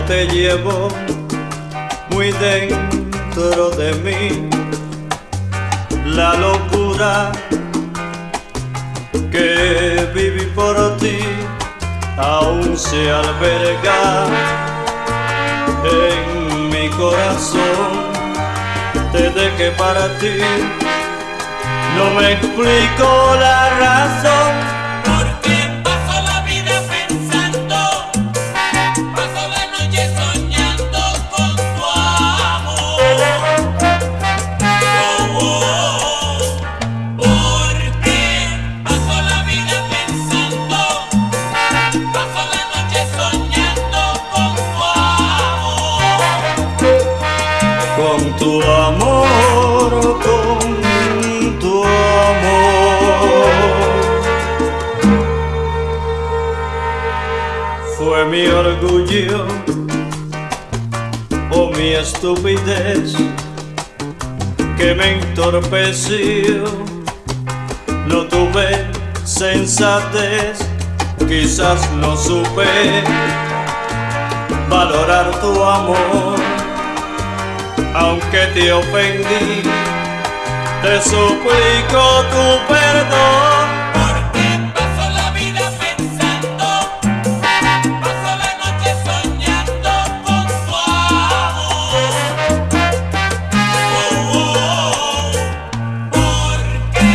te llevo muy dentro de mí. La locura que viví por ti aún se alberga en mi corazón. Desde que para ti no me explico la razón. Con tu amor, con tu amor. Fue mi orgullo o mi estupidez que me entorpeció. No tuve sensatez, quizás no supe valorar tu amor. Aunque te ofendí, te suplico tu perdón. Porque paso la vida pensando, paso la noche soñando con tu amor. Porque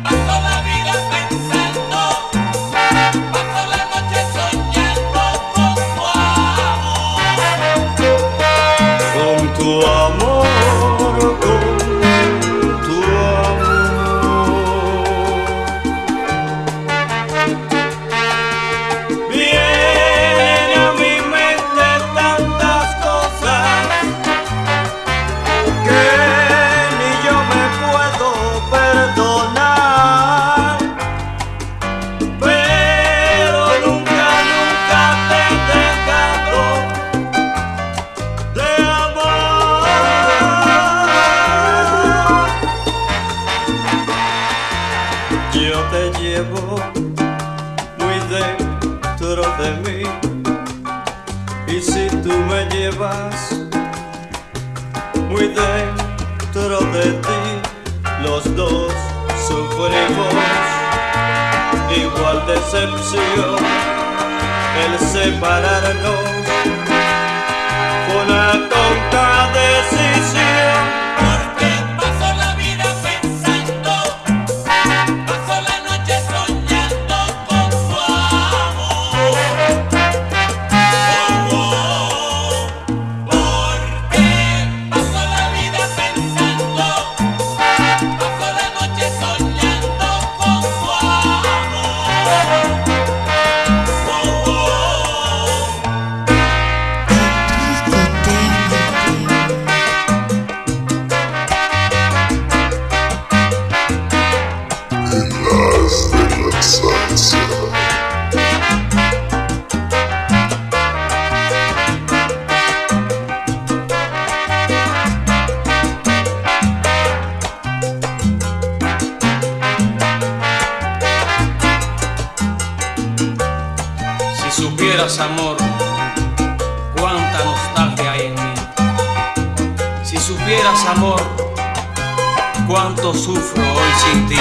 paso la vida pensando, paso la noche soñando con tu amor. Con tu amor, con tu amor. Vienen a mi mente tantas cosas que ni yo me puedo perdonar, pero nunca, nunca te he dejado de amar. Yo te llevo muy dentro de mí, y si tú me llevas muy dentro de ti, los dos sufrimos igual decepción. El separarnos fue una tonta decisión. Porque paso la vida pensando, paso la noche soñando con tu amor. Porque paso la vida pensando, paso la noche soñando con tu Si supieras, amor, cuánta nostalgia hay en mí. Si supieras, amor, cuánto sufro hoy sin ti.